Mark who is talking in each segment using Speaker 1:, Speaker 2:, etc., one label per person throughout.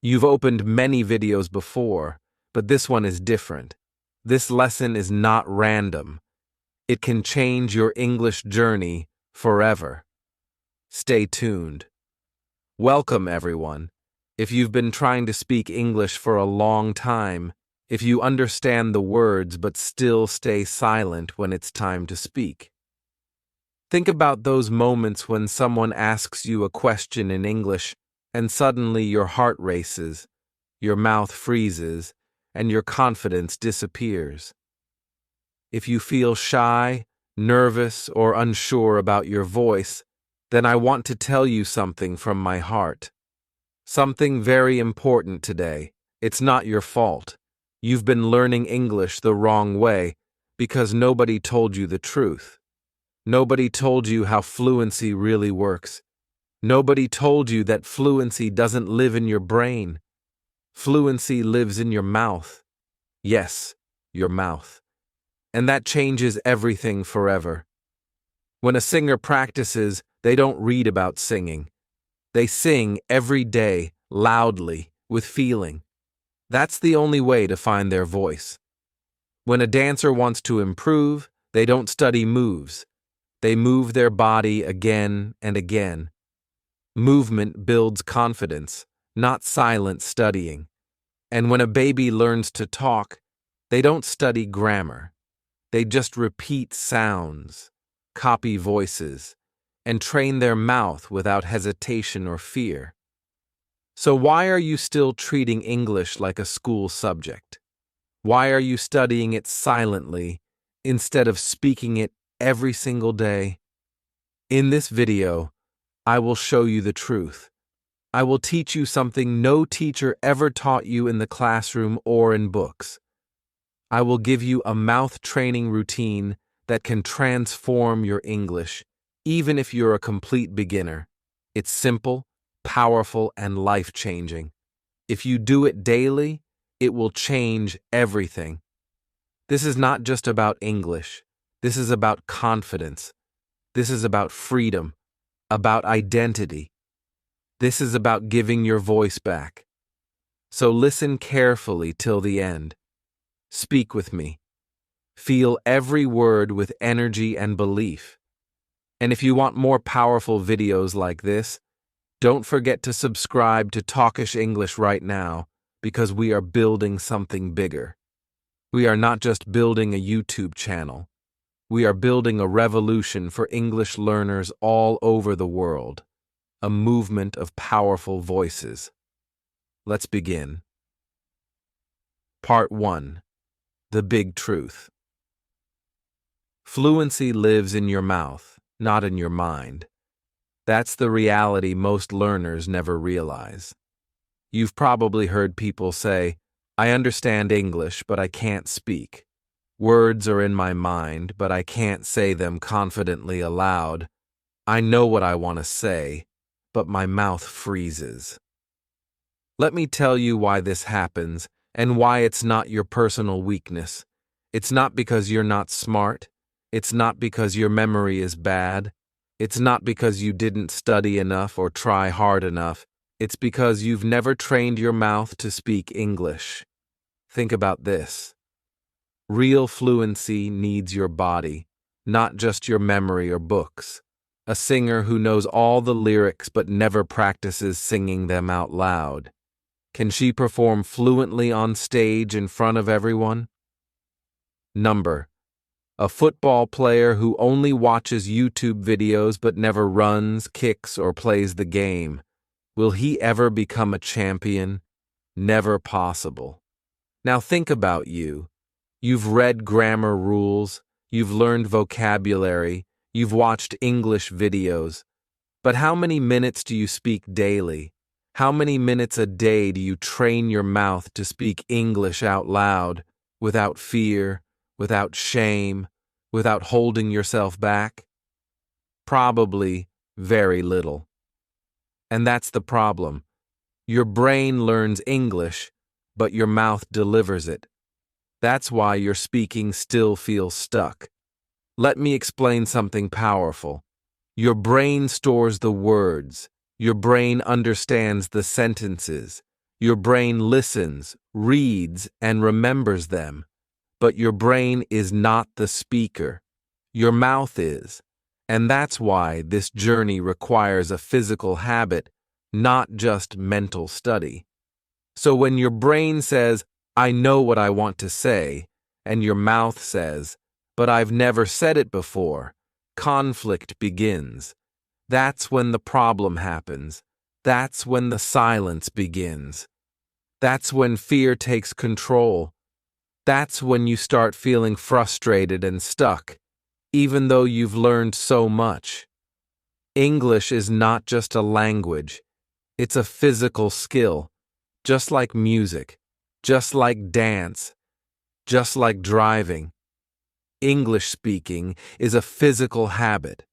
Speaker 1: You've opened many videos before, but this one is different. This lesson is not random. It can change your English journey forever. Stay tuned. Welcome, everyone. If you've been trying to speak English for a long time, if you understand the words but still stay silent when it's time to speak. Think about those moments when someone asks you a question in English and suddenly your heart races, your mouth freezes, and your confidence disappears. If you feel shy, nervous, or unsure about your voice, then I want to tell you something from my heart. Something very important today. It's not your fault. You've been learning English the wrong way because nobody told you the truth. Nobody told you how fluency really works. Nobody told you that fluency doesn't live in your brain. Fluency lives in your mouth. Yes, your mouth. And that changes everything forever. When a singer practices, they don't read about singing. They sing every day, loudly, with feeling. That's the only way to find their voice. When a dancer wants to improve, they don't study moves. They move their body again and again. Movement builds confidence, not silent studying. And when a baby learns to talk, they don't study grammar. They just repeat sounds, copy voices, and train their mouth without hesitation or fear. So why are you still treating English like a school subject? Why are you studying it silently instead of speaking it every single day? In this video, I will show you the truth. I will teach you something no teacher ever taught you in the classroom or in books. I will give you a mouth training routine that can transform your English, even if you're a complete beginner. It's simple, powerful, and life-changing. If you do it daily, it will change everything. This is not just about English. This is about confidence. This is about freedom, about identity. This is about giving your voice back. So listen carefully till the end. Speak with me. Feel every word with energy and belief. And if you want more powerful videos like this, don't forget to subscribe to Talkish English right now, because we are building something bigger. We are not just building a YouTube channel. We are building a revolution for English learners all over the world, a movement of powerful voices. Let's begin. Part 1. The Big Truth. Fluency lives in your mouth, not in your mind. That's the reality most learners never realize. You've probably heard people say, "I understand English, but I can't speak. Words are in my mind, but I can't say them confidently aloud. I know what I want to say, but my mouth freezes." Let me tell you why this happens and why it's not your personal weakness. It's not because you're not smart. It's not because your memory is bad. It's not because you didn't study enough or try hard enough. It's because you've never trained your mouth to speak English. Think about this. Real fluency needs your body, not just your memory or books. A singer who knows all the lyrics but never practices singing them out loud. Can she perform fluently on stage in front of everyone? Number. A football player who only watches YouTube videos but never runs, kicks, or plays the game. Will he ever become a champion? Never possible. Now think about you. You've read grammar rules, you've learned vocabulary, you've watched English videos. But how many minutes do you speak daily? How many minutes a day do you train your mouth to speak English out loud, without fear, without shame, without holding yourself back? Probably very little. And that's the problem. Your brain learns English, but your mouth delivers it. That's why your speaking still feels stuck. Let me explain something powerful. Your brain stores the words. Your brain understands the sentences. Your brain listens, reads, and remembers them. But your brain is not the speaker. Your mouth is. And that's why this journey requires a physical habit, not just mental study. So when your brain says, I know what I want to say, and your mouth says, but I've never said it before, conflict begins. That's when the problem happens. That's when the silence begins. That's when fear takes control. That's when you start feeling frustrated and stuck, even though you've learned so much. English is not just a language. It's a physical skill, just like music, just like dance, just like driving. English speaking is a physical habit.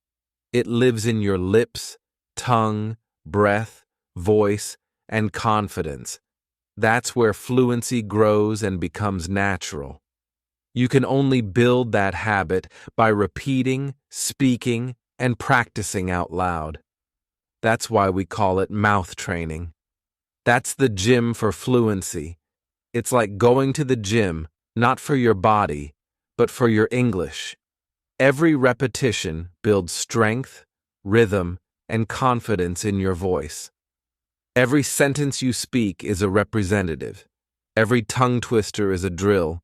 Speaker 1: It lives in your lips, tongue, breath, voice, and confidence. That's where fluency grows and becomes natural. You can only build that habit by repeating, speaking, and practicing out loud. That's why we call it mouth training. That's the gym for fluency. It's like going to the gym, not for your body, but for your English. Every repetition builds strength, rhythm, and confidence in your voice. Every sentence you speak is a representative. Every tongue twister is a drill.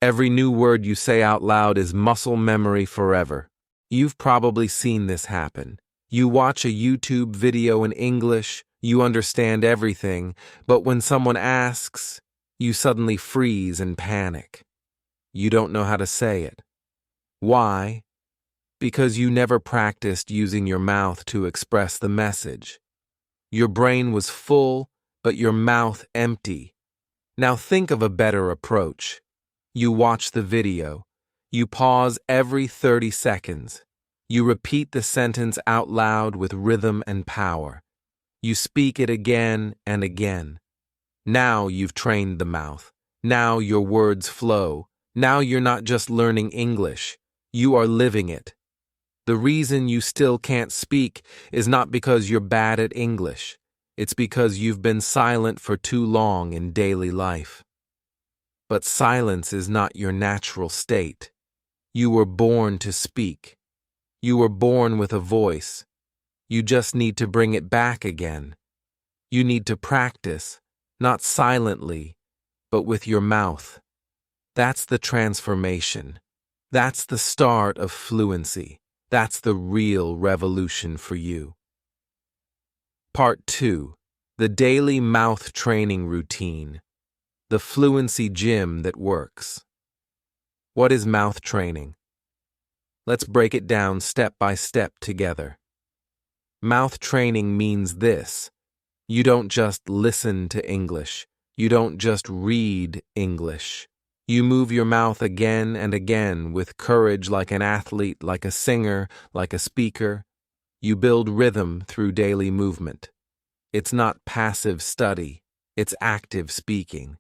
Speaker 1: Every new word you say out loud is muscle memory forever. You've probably seen this happen. You watch a YouTube video in English, you understand everything, but when someone asks, you suddenly freeze and panic. You don't know how to say it. Why? Because you never practiced using your mouth to express the message. Your brain was full, but your mouth empty. Now think of a better approach. You watch the video. You pause every 30 seconds. You repeat the sentence out loud with rhythm and power. You speak it again and again. Now you've trained the mouth. Now your words flow. Now you're not just learning English. You are living it. The reason you still can't speak is not because you're bad at English. It's because you've been silent for too long in daily life. But silence is not your natural state. You were born to speak. You were born with a voice. You just need to bring it back again. You need to practice, not silently, but with your mouth. That's the transformation. That's the start of fluency. That's the real revolution for you. Part 2. The daily mouth training routine. The fluency gym that works. What is mouth training? Let's break it down step by step together. Mouth training means this. You don't just listen to English. You don't just read English. You move your mouth again and again with courage like an athlete, like a singer, like a speaker. You build rhythm through daily movement. It's not passive study. It's active speaking.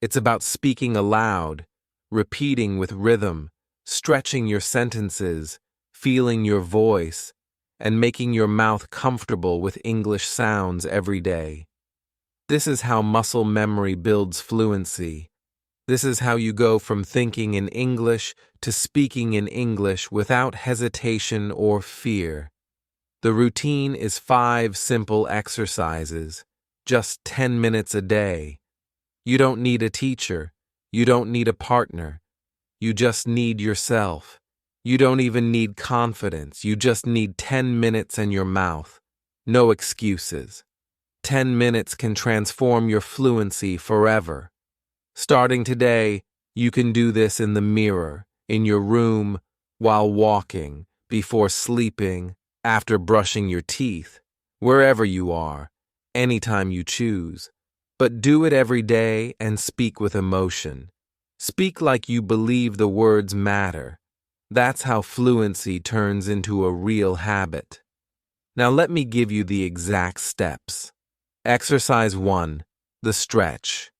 Speaker 1: It's about speaking aloud, repeating with rhythm, stretching your sentences, feeling your voice, and making your mouth comfortable with English sounds every day. This is how muscle memory builds fluency. This is how you go from thinking in English to speaking in English without hesitation or fear. The routine is 5 simple exercises, just 10 minutes a day. You don't need a teacher. You don't need a partner. You just need yourself. You don't even need confidence. You just need 10 minutes in your mouth. No excuses. 10 minutes can transform your fluency forever. Starting today, you can do this in the mirror, in your room, while walking, before sleeping, after brushing your teeth, wherever you are, anytime you choose. But do it every day and speak with emotion. Speak like you believe the words matter. That's how fluency turns into a real habit. Now let me give you the exact steps. Exercise 1. The stretch.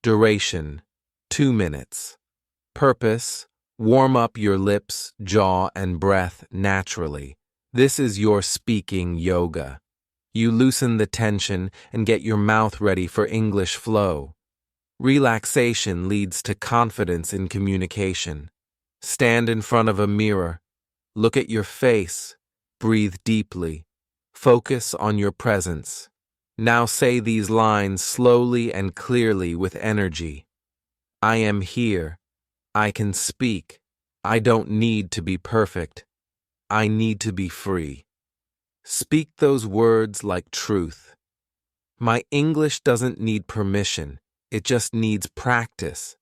Speaker 1: Duration, 2 minutes. Purpose, warm up your lips, jaw, and breath naturally. This is your speaking yoga. You loosen the tension and get your mouth ready for English flow. Relaxation leads to confidence in communication. Stand in front of a mirror. Look at your face. Breathe deeply. Focus on your presence. Now say these lines slowly and clearly with energy. I am here. I can speak. I don't need to be perfect. I need to be free. Speak those words like truth. My English doesn't need permission. It just needs practice.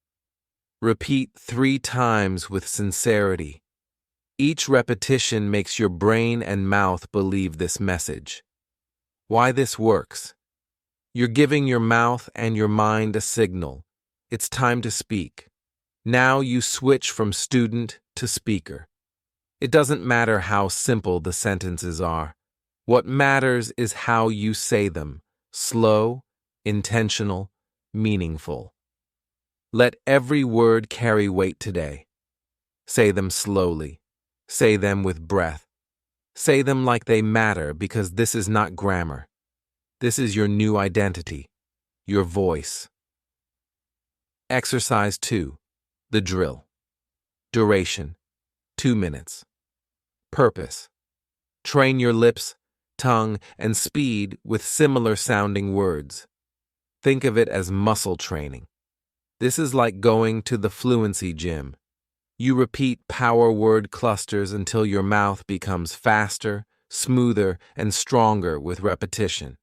Speaker 1: Repeat 3 times with sincerity. Each repetition makes your brain and mouth believe this message. Why this works? You're giving your mouth and your mind a signal. It's time to speak. Now you switch from student to speaker. It doesn't matter how simple the sentences are. What matters is how you say them. Slow, intentional, meaningful. Let every word carry weight today. Say them slowly. Say them with breath. Say them like they matter, because this is not grammar. This is your new identity, your voice. Exercise 2. The drill. Duration: 2 minutes. Purpose: train your lips, tongue, and speed with similar sounding words. Think of it as muscle training. This is like going to the Fluency gym. You repeat power word clusters until your mouth becomes faster, smoother, and stronger with repetition.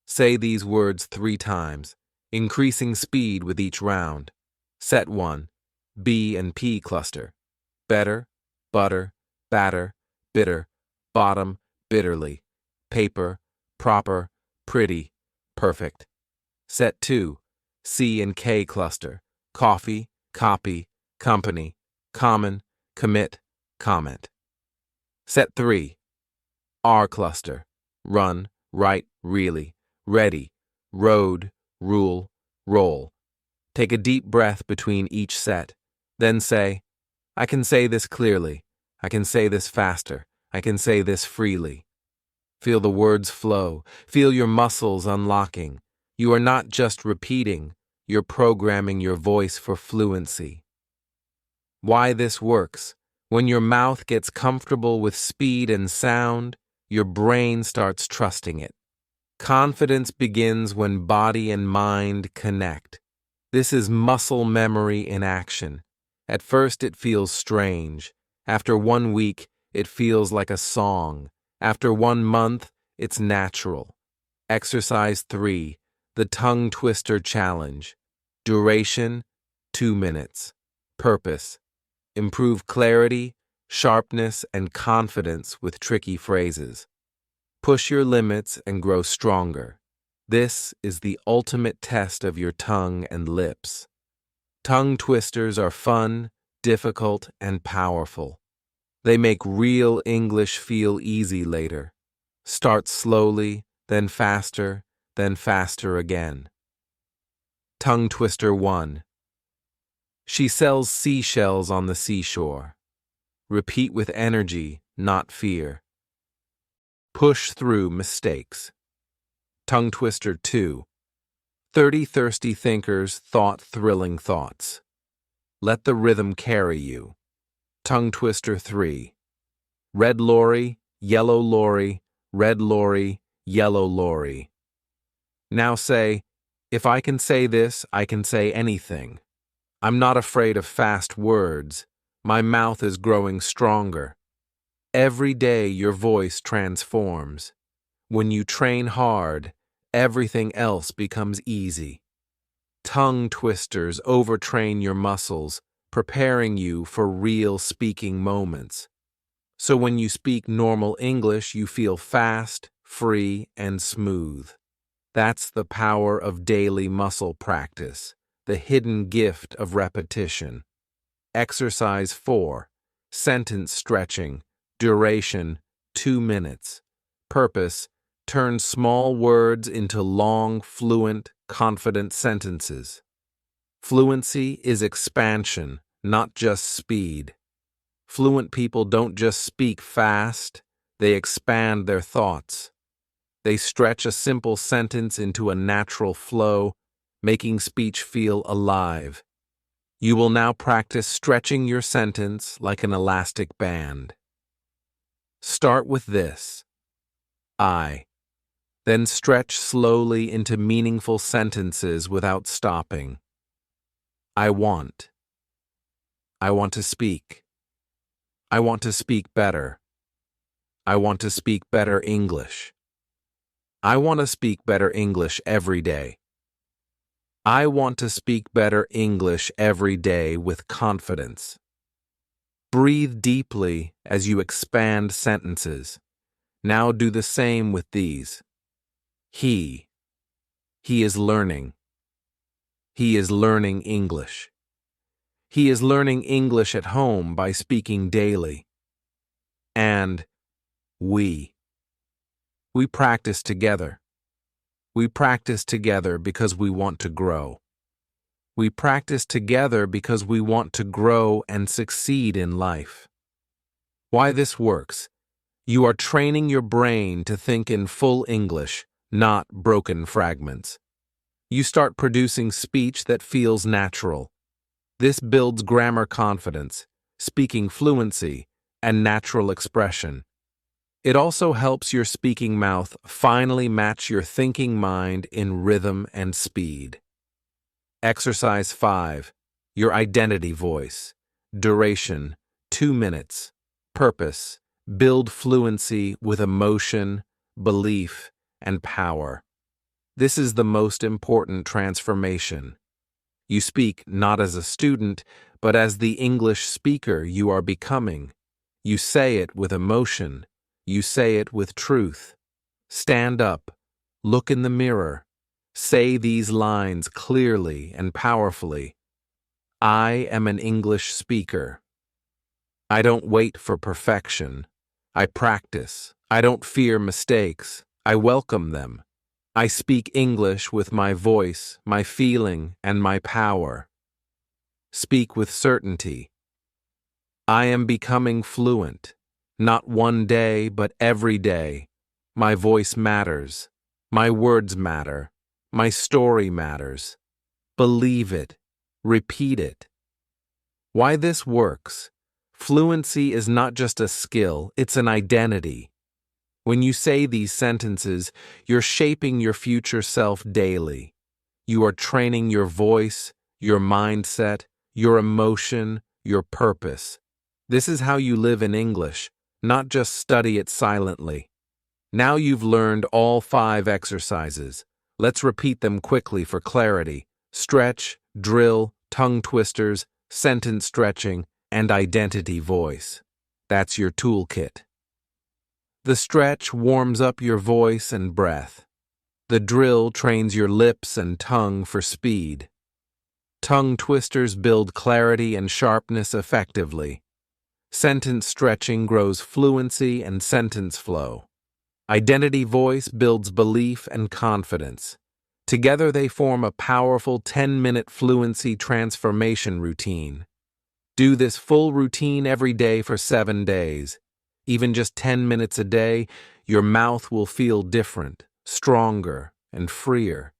Speaker 1: Say these words 3 times, increasing speed with each round. Set 1. B and P cluster. Better, butter, batter, bitter, bottom, bitterly, paper, proper, pretty, perfect. Set 2. C and K cluster. Coffee, copy, company, common, commit, comment. Set 3. R cluster. Run, write, really, ready, road, rule, roll. Take a deep breath between each set. Then say, I can say this clearly. I can say this faster. I can say this freely. Feel the words flow. Feel your muscles unlocking. You are not just repeating, you're programming your voice for fluency. Why this works? When your mouth gets comfortable with speed and sound, your brain starts trusting it. Confidence begins when body and mind connect. This is muscle memory in action. At first it feels strange. After 1 week, it feels like a song. After 1 month, it's natural. Exercise 3. The Tongue Twister Challenge. Duration: 2 minutes. Purpose: improve clarity, sharpness, and confidence with tricky phrases. Push your limits and grow stronger. This is the ultimate test of your tongue and lips. Tongue twisters are fun, difficult, and powerful. They make real English feel easy later. Start slowly, then faster again. Tongue Twister 1. She sells seashells on the seashore. Repeat with energy, not fear. Push through mistakes. Tongue Twister 2. 30 thirsty thinkers thought thrilling thoughts. Let the rhythm carry you. Tongue Twister 3. Red lorry, yellow lorry, red lorry, yellow lorry. Now say, if I can say this, I can say anything. I'm not afraid of fast words. My mouth is growing stronger. Every day your voice transforms. When you train hard, everything else becomes easy. Tongue twisters overtrain your muscles, preparing you for real speaking moments. So when you speak normal English, you feel fast, free, and smooth. That's the power of daily muscle practice, the hidden gift of repetition. Exercise 4. Sentence stretching. Duration: 2 minutes. Purpose: turn small words into long, fluent, confident sentences. Fluency is expansion, not just speed. Fluent people don't just speak fast, they expand their thoughts. They stretch a simple sentence into a natural flow, making speech feel alive. You will now practice stretching your sentence like an elastic band. Start with this: I. Then stretch slowly into meaningful sentences without stopping. I want. I want to speak. I want to speak better. I want to speak better English. I want to speak better English every day. I want to speak better English every day with confidence. Breathe deeply as you expand sentences. Now do the same with these. He is learning. He is learning English. He is learning English at home by speaking daily. And we practice together. We practice together because we want to grow. We practice together because we want to grow and succeed in life. Why this works? You are training your brain to think in full English, not broken fragments. You start producing speech that feels natural. This builds grammar confidence, speaking fluency, and natural expression. It also helps your speaking mouth finally match your thinking mind in rhythm and speed. Exercise 5. Your identity voice. Duration, 2 minutes. Purpose, build fluency with emotion, belief, and power. This is the most important transformation. You speak not as a student, but as the English speaker you are becoming. You say it with emotion. You say it with truth. Stand up. Look in the mirror. Say these lines clearly and powerfully. I am an English speaker. I don't wait for perfection. I practice. I don't fear mistakes. I welcome them. I speak English with my voice, my feeling, and my power. Speak with certainty. I am becoming fluent. Not one day, but every day. My voice matters. My words matter. My story matters. Believe it. Repeat it. Why this works? Fluency is not just a skill, it's an identity. When you say these sentences, you're shaping your future self daily. You are training your voice, your mindset, your emotion, your purpose. This is how you live in English, not just study it silently. Now you've learned all 5 exercises. Let's repeat them quickly for clarity. Stretch, drill, tongue twisters, sentence stretching, and identity voice. That's your toolkit. The stretch warms up your voice and breath. The drill trains your lips and tongue for speed. Tongue twisters build clarity and sharpness effectively. Sentence stretching grows fluency and sentence flow. Identity voice builds belief and confidence. Together they form a powerful 10-minute fluency transformation routine. Do this full routine every day for 7 days. Even just 10 minutes a day, your mouth will feel different, stronger, and freer.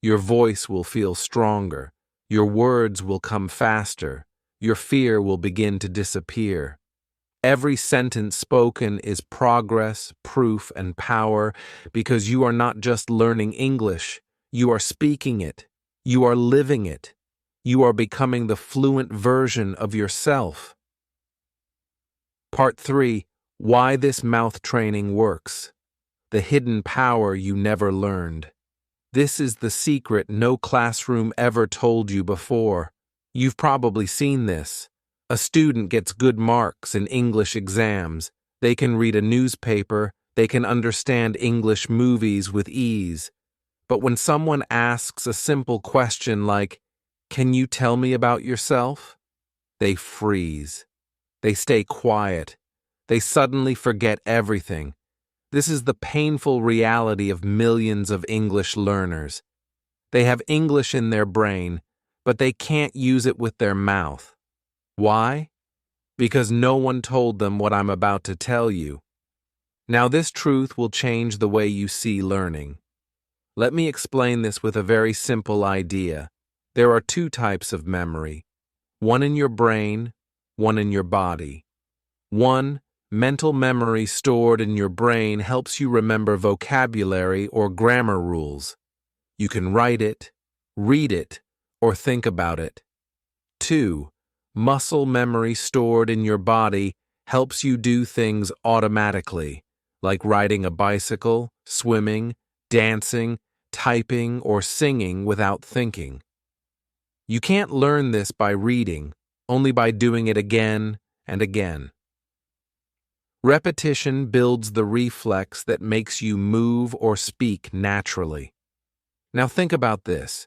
Speaker 1: Your voice will feel stronger. Your words will come faster. Your fear will begin to disappear. Every sentence spoken is progress, proof, and power because you are not just learning English, you are speaking it. You are living it. You are becoming the fluent version of yourself. Part 3. Why this mouth training works. The hidden power you never learned. This is the secret no classroom ever told you before. You've probably seen this. A student gets good marks in English exams. They can read a newspaper. They can understand English movies with ease. But when someone asks a simple question like, "Can you tell me about yourself?" they freeze. They stay quiet. They suddenly forget everything. This is the painful reality of millions of English learners. They have English in their brain, but they can't use it with their mouth. Why? Because no one told them what I'm about to tell you. Now, this truth will change the way you see learning. Let me explain this with a very simple idea. There are two types of memory, one in your brain, one in your body. One, mental memory stored in your brain helps you remember vocabulary or grammar rules. You can write it, read it, or think about it. Two, muscle memory stored in your body helps you do things automatically, like riding a bicycle, swimming, dancing, typing, or singing without thinking. You can't learn this by reading, only by doing it again and again. Repetition builds the reflex that makes you move or speak naturally. Now think about this.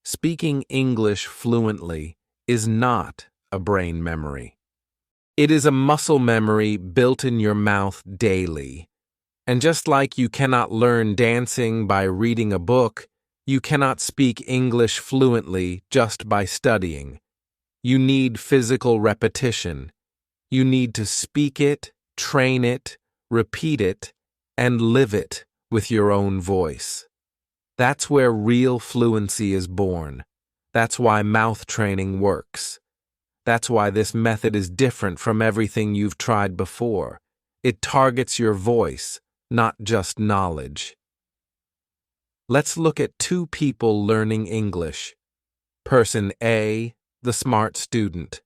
Speaker 1: Speaking English fluently is not a brain memory. It is a muscle memory built in your mouth daily. And just like you cannot learn dancing by reading a book, you cannot speak English fluently just by studying. You need physical repetition. You need to speak it, train it, repeat it, and live it with your own voice. That's where real fluency is born. That's why mouth training works. That's why this method is different from everything you've tried before. It targets your voice, not just knowledge. Let's look at two people learning English. Person A, the smart student.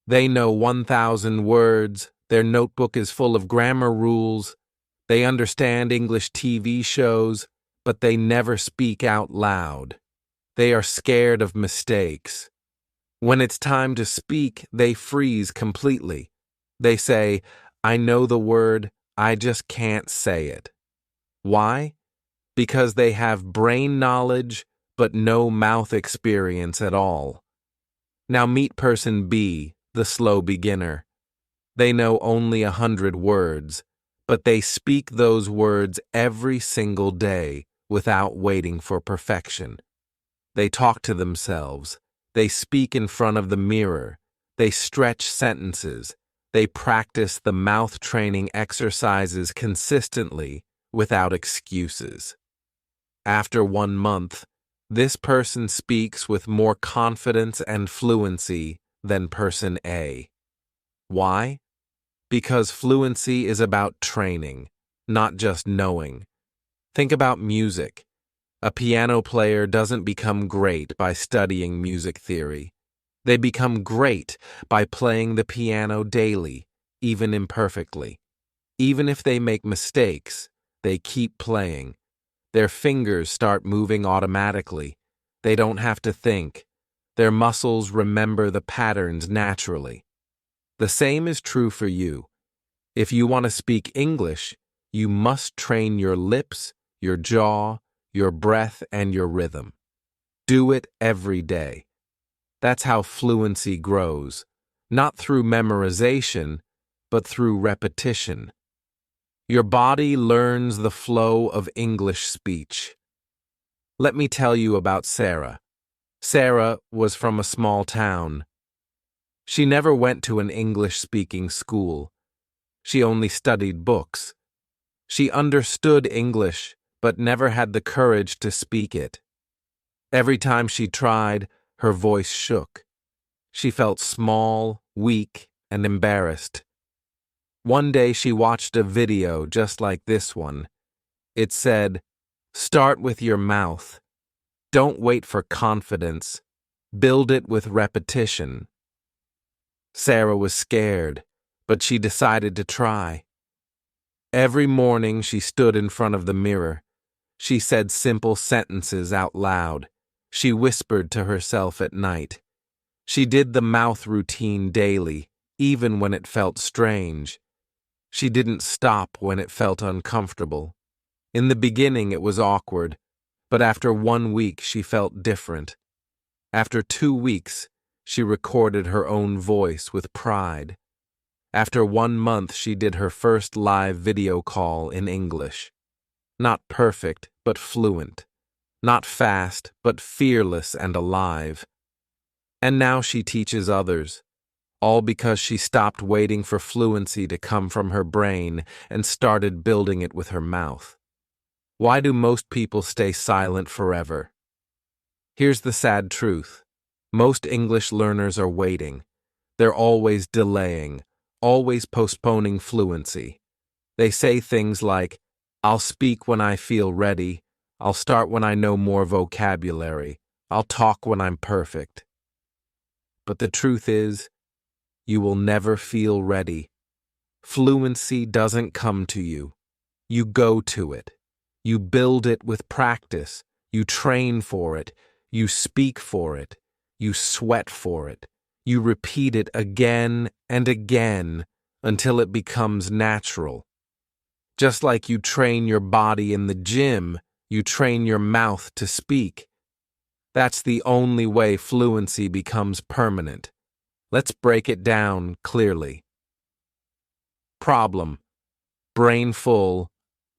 Speaker 1: They know 1,000 words, their notebook is full of grammar rules, they understand English TV shows, but they never speak out loud. They are scared of mistakes. When it's time to speak, they freeze completely. They say, "I know the word, I just can't say it." Why? Because they have brain knowledge, but no mouth experience at all. Now meet person B, the slow beginner. They know only 100 words, but they speak those words every single day without waiting for perfection. They talk to themselves. They speak in front of the mirror. They stretch sentences. They practice the mouth training exercises consistently without excuses. After 1 month, this person speaks with more confidence and fluency than person A. Why? Because fluency is about training, not just knowing. Think about music. A piano player doesn't become great by studying music theory. They become great by playing the piano daily, even imperfectly. Even if they make mistakes, they keep playing. Their fingers start moving automatically. They don't have to think. Their muscles remember the patterns naturally. The same is true for you. If you want to speak English, you must train your lips, your jaw, your breath, and your rhythm. Do it every day. That's how fluency grows, not through memorization, but through repetition. Your body learns the flow of English speech. Let me tell you about Sarah. Sarah was from a small town. She never went to an English-speaking school. She only studied books. She understood English, but never had the courage to speak it. Every time she tried, her voice shook. She felt small, weak, and embarrassed. One day she watched a video just like this one. It said, "Start with your mouth. Don't wait for confidence. Build it with repetition." Sarah was scared, but she decided to try. Every morning she stood in front of the mirror. She said simple sentences out loud. She whispered to herself at night. She did the mouth routine daily, even when it felt strange. She didn't stop when it felt uncomfortable. In the beginning it was awkward, but after 1 week she felt different. After 2 weeks, she recorded her own voice with pride. After 1 month, she did her first live video call in English. Not perfect, but fluent. Not fast, but fearless and alive. And now she teaches others. all because she stopped waiting for fluency to come from her brain and started building it with her mouth. Why do most people stay silent forever? Here's the sad truth. Most English learners are waiting. They're always delaying, always postponing fluency. They say things like, "I'll speak when I feel ready. I'll start when I know more vocabulary. I'll talk when I'm perfect." But the truth is, you will never feel ready. Fluency doesn't come to you. You go to it. You build it with practice. You train for it. You speak for it. You sweat for it. You repeat it again and again until it becomes natural. Just like you train your body in the gym, you train your mouth to speak. That's the only way fluency becomes permanent. Let's break it down clearly. Problem: brain full,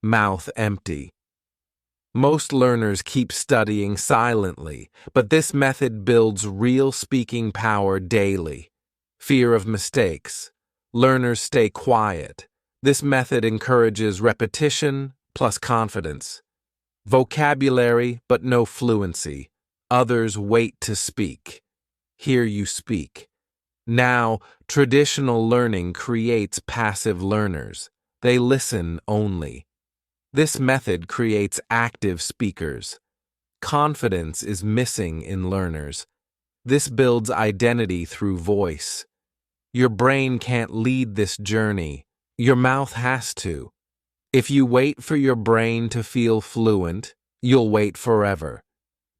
Speaker 1: mouth empty. Most learners keep studying silently, but this method builds real speaking power daily. Fear of mistakes. Learners stay quiet. This method encourages repetition plus confidence. Vocabulary, but no fluency. Others wait to speak. Here you speak. Now, traditional learning creates passive learners. They listen only. This method creates active speakers. Confidence is missing in learners. This builds identity through voice. Your brain can't lead this journey. Your mouth has to. If you wait for your brain to feel fluent, you'll wait forever.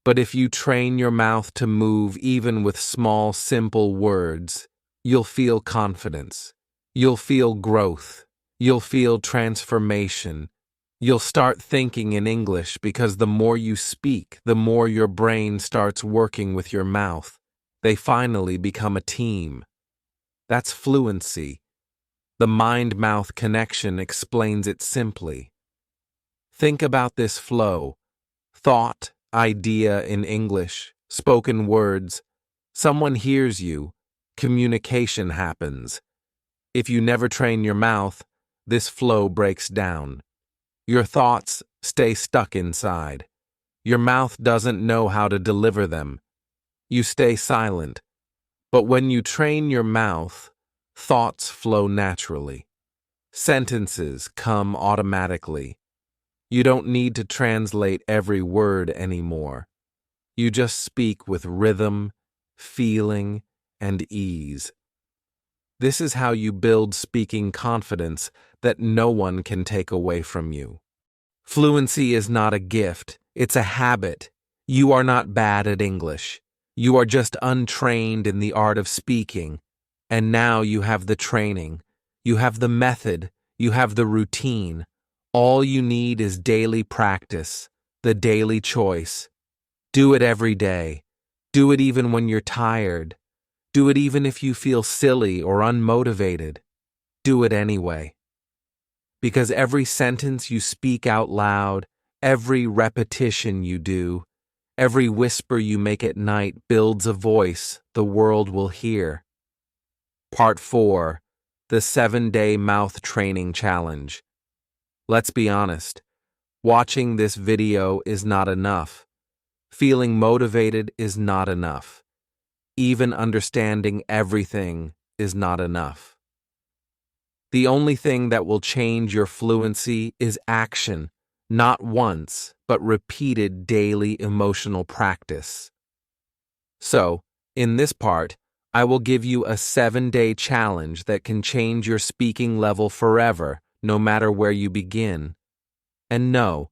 Speaker 1: But if you train your mouth to move even with small, simple words, you'll feel confidence. You'll feel growth. You'll feel transformation. You'll start thinking in English because the more you speak, the more your brain starts working with your mouth. They finally become a team. That's fluency. The mind-mouth connection explains it simply. Think about this flow. Thought, idea in English, spoken words. Someone hears you. Communication happens. If you never train your mouth, this flow breaks down. Your thoughts stay stuck inside. Your mouth doesn't know how to deliver them. You stay silent. But when you train your mouth, thoughts flow naturally. Sentences come automatically. You don't need to translate every word anymore. You just speak with rhythm, feeling, and ease. This is how you build speaking confidence that no one can take away from you. Fluency is not a gift, it's a habit. You are not bad at English. You are just untrained in the art of speaking. And now you have the training. You have the method. You have the routine. All you need is daily practice, the daily choice. Do it every day. Do it even when you're tired. Do it even if you feel silly or unmotivated. Do it anyway. Because every sentence you speak out loud, every repetition you do, every whisper you make at night builds a voice the world will hear. Part 4. The 7-Day Mouth Training Challenge. Let's be honest. Watching this video is not enough. Feeling motivated is not enough. Even understanding everything is not enough. The only thing that will change your fluency is action, not once, but repeated daily emotional practice. So, in this part, I will give you a 7-day challenge that can change your speaking level forever, no matter where you begin. And no,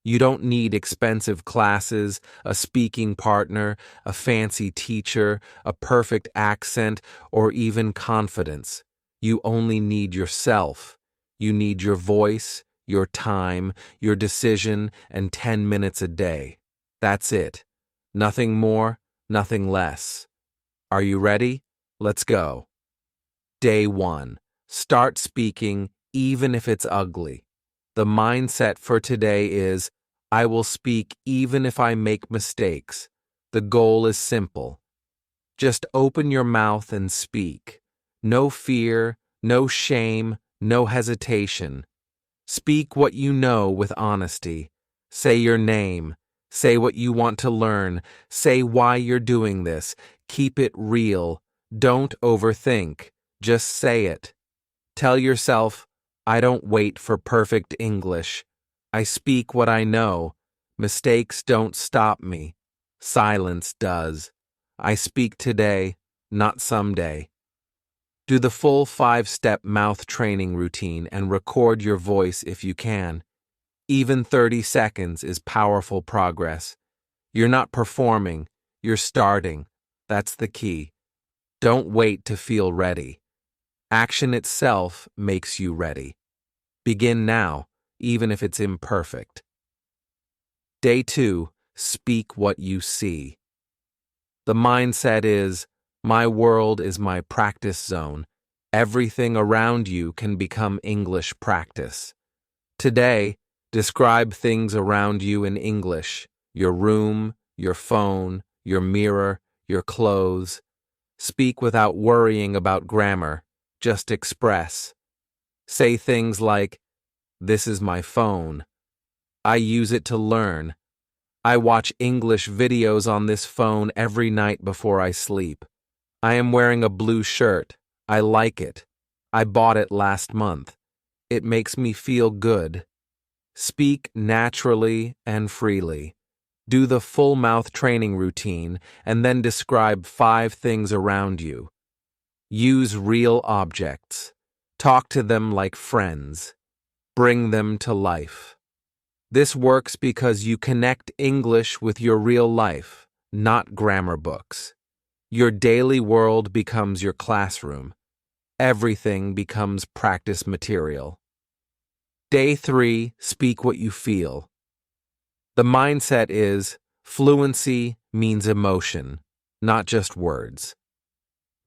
Speaker 1: you don't need expensive classes, a speaking partner, a fancy teacher, a perfect accent, or even confidence. You only need yourself. You need your voice, your time, your decision, and 10 minutes a day. That's it. Nothing more, nothing less. Are you ready? Let's go. Day 1. Start speaking even if it's ugly. The mindset for today is, I will speak even if I make mistakes. The goal is simple. Just open your mouth and speak. No fear, no shame, no hesitation. Speak what you know with honesty. Say your name. Say what you want to learn. Say why you're doing this. Keep it real. Don't overthink. Just say it. Tell yourself, I don't wait for perfect English. I speak what I know. Mistakes don't stop me. Silence does. I speak today, not someday. Do the full 5-step mouth training routine and record your voice if you can. Even 30 seconds is powerful progress. You're not performing, you're starting. That's the key. Don't wait to feel ready. Action itself makes you ready. Begin now, even if it's imperfect. Day 2, speak what you see. The mindset is, my world is my practice zone. Everything around you can become English practice. Today, describe things around you in English. Your room, your phone, your mirror, your clothes. Speak without worrying about grammar. Just express. Say things like, this is my phone. I use it to learn. I watch English videos on this phone every night before I sleep. I am wearing a blue shirt. I like it. I bought it last month. It makes me feel good. Speak naturally and freely. Do the full mouth training routine and then describe 5 things around you. Use real objects. Talk to them like friends. Bring them to life. This works because you connect English with your real life, not grammar books. Your daily world becomes your classroom. Everything becomes practice material. Day 3, speak what you feel. The mindset is, fluency means emotion, not just words.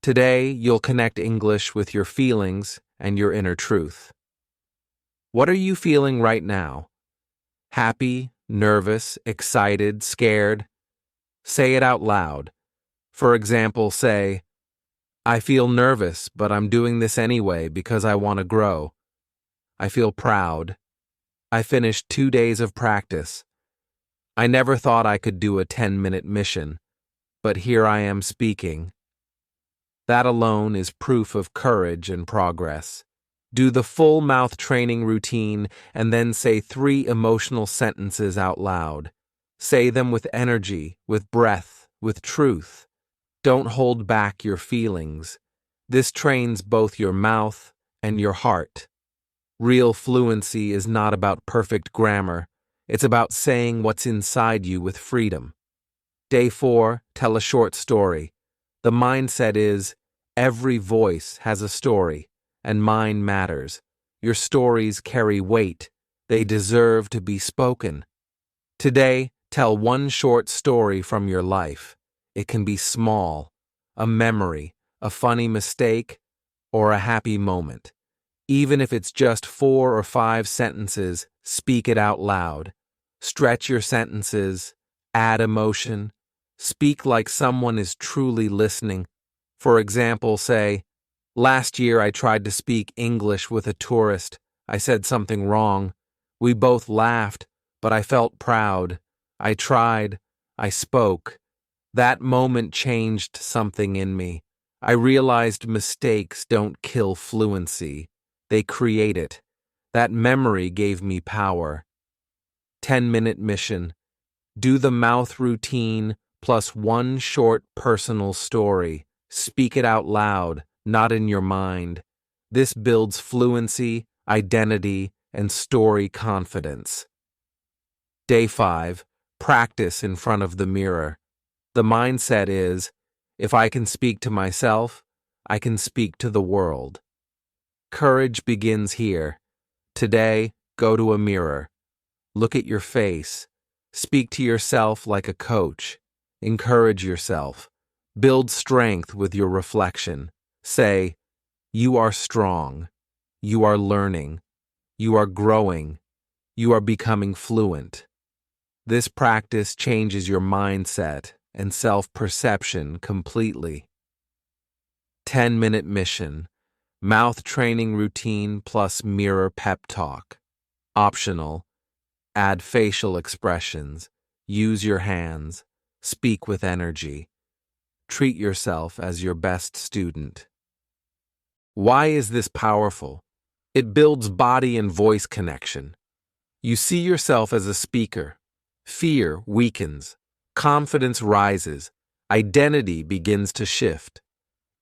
Speaker 1: Today, you'll connect English with your feelings and your inner truth. What are you feeling right now? Happy, nervous, excited, scared? Say it out loud. For example, say, I feel nervous, but I'm doing this anyway because I want to grow. I feel proud. I finished 2 days of practice. I never thought I could do a 10-minute mission, but here I am speaking. That alone is proof of courage and progress. Do the full mouth training routine and then say 3 emotional sentences out loud. Say them with energy, with breath, with truth. Don't hold back your feelings. This trains both your mouth and your heart. Real fluency is not about perfect grammar. It's about saying what's inside you with freedom. Day 4, tell a short story. The mindset is, every voice has a story, and mine matters. Your stories carry weight. They deserve to be spoken. Today, tell one short story from your life. It can be small, a memory, a funny mistake, or a happy moment. Even if it's just 4 or 5 sentences, speak it out loud. Stretch your sentences, add emotion. Speak like someone is truly listening. For example, say, last year I tried to speak English with a tourist. I said something wrong. We both laughed, but I felt proud. I tried. I spoke. That moment changed something in me. I realized mistakes don't kill fluency. They create it. That memory gave me power. 10-minute mission. Do the mouth routine plus one short personal story. Speak it out loud, not in your mind. This builds fluency, identity, and story confidence. Day 5. Practice in front of the mirror. The mindset is, if I can speak to myself, I can speak to the world. Courage begins here. Today, go to a mirror. Look at your face. Speak to yourself like a coach. Encourage yourself. Build strength with your reflection. Say, you are strong. You are learning. You are growing. You are becoming fluent. This practice changes your mindset and self-perception completely. 10-minute mission. Mouth training routine plus mirror pep talk. Optional. Add facial expressions. Use your hands. Speak with energy. Treat yourself as your best student. Why is this powerful? It builds body and voice connection. You see yourself as a speaker. Fear weakens. Confidence rises. Identity begins to shift.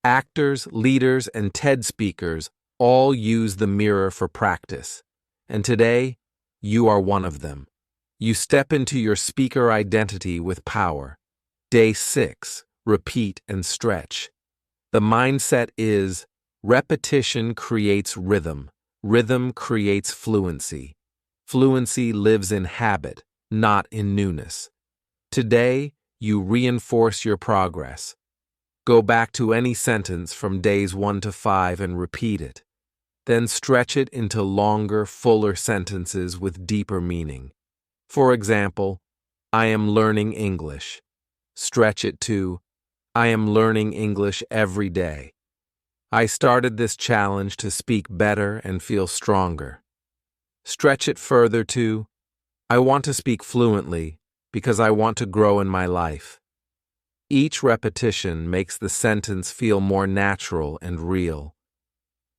Speaker 1: Actors, leaders, and TED speakers all use the mirror for practice. And today, you are one of them. You step into your speaker identity with power. Day 6, repeat and stretch. The mindset is repetition creates rhythm. Rhythm creates fluency. Fluency lives in habit, not in newness. Today, you reinforce your progress. Go back to any sentence from days 1 to 5 and repeat it. Then stretch it into longer, fuller sentences with deeper meaning. For example, I am learning English. Stretch it to, I am learning English every day. I started this challenge to speak better and feel stronger. Stretch it further to, I want to speak fluently because I want to grow in my life. Each repetition makes the sentence feel more natural and real.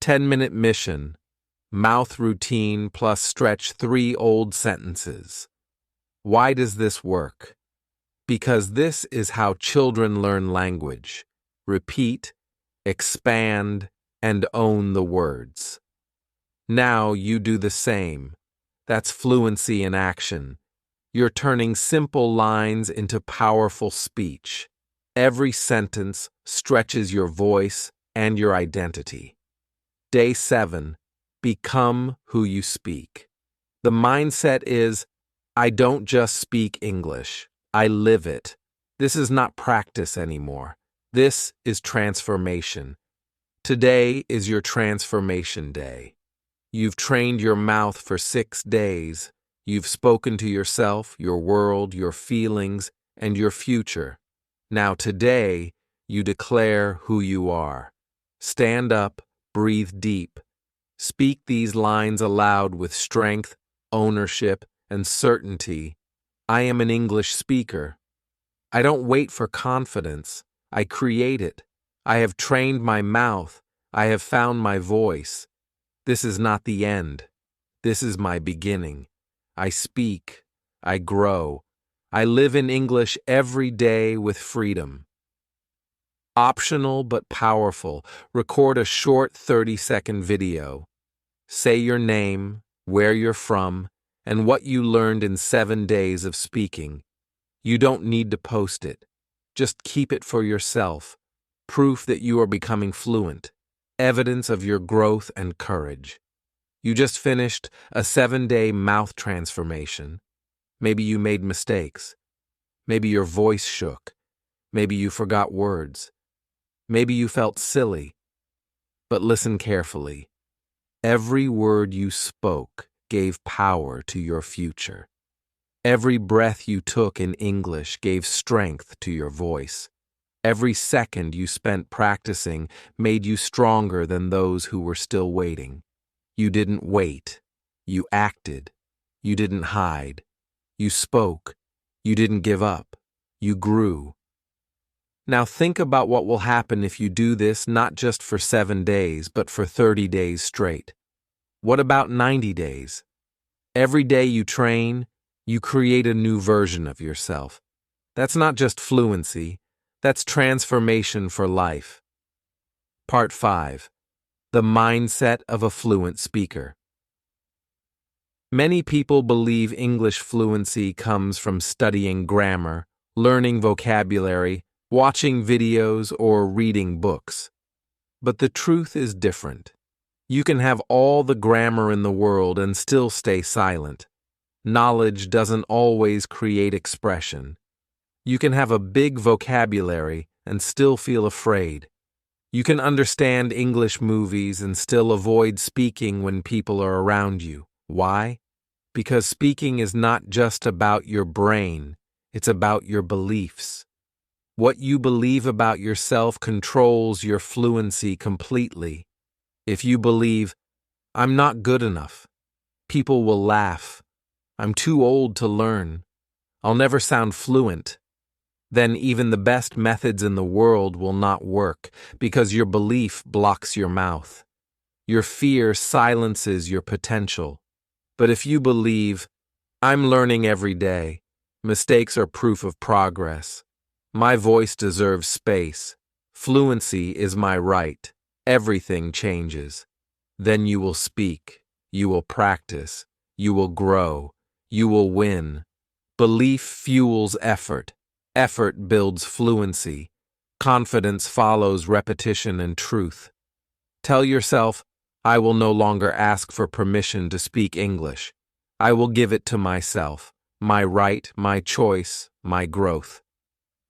Speaker 1: 10-minute mission, mouth routine plus stretch 3 old sentences. Why does this work? Because this is how children learn language. Repeat, expand, and own the words. Now you do the same. That's fluency in action. You're turning simple lines into powerful speech. Every sentence stretches your voice and your identity. Day 7, become who you speak. The mindset is, I don't just speak English, I live it. This is not practice anymore. This is transformation. Today is your transformation day. You've trained your mouth for 6 days. You've spoken to yourself, your world, your feelings, and your future. Now today, you declare who you are. Stand up, breathe deep. Speak these lines aloud with strength, ownership, and certainty. I am an English speaker. I don't wait for confidence. I create it. I have trained my mouth. I have found my voice. This is not the end. This is my beginning. I speak. I grow. I live in English every day with freedom. Optional but powerful. Record a short 30-second video. Say your name, where you're from, and what you learned in 7 days of speaking. You don't need to post it. Just keep it for yourself. Proof that you are becoming fluent. Evidence of your growth and courage. You just finished a 7-day mouth transformation. Maybe you made mistakes. Maybe your voice shook. Maybe you forgot words. Maybe you felt silly. But listen carefully. Every word you spoke gave power to your future. Every breath you took in English gave strength to your voice. Every second you spent practicing made you stronger than those who were still waiting. You didn't wait. You acted. You didn't hide. You spoke. You didn't give up. You grew. Now think about what will happen if you do this not just for 7 days, but for 30 days straight. What about 90 days? Every day you train, you create a new version of yourself. That's not just fluency, that's transformation for life. Part 5. The mindset of a fluent speaker. Many people believe English fluency comes from studying grammar, learning vocabulary, watching videos, or reading books. But the truth is different. You can have all the grammar in the world and still stay silent. Knowledge doesn't always create expression. You can have a big vocabulary and still feel afraid. You can understand English movies and still avoid speaking when people are around you. Why? Because speaking is not just about your brain, it's about your beliefs. What you believe about yourself controls your fluency completely. If you believe, I'm not good enough, people will laugh, I'm too old to learn, I'll never sound fluent, then even the best methods in the world will not work because your belief blocks your mouth. Your fear silences your potential. But if you believe, I'm learning every day, mistakes are proof of progress, my voice deserves space, fluency is my right, everything changes. Then you will speak, you will practice, you will grow, you will win. Belief fuels effort. Effort builds fluency. Confidence follows repetition and truth. Tell yourself, I will no longer ask for permission to speak English. I will give it to myself, my right, my choice, my growth.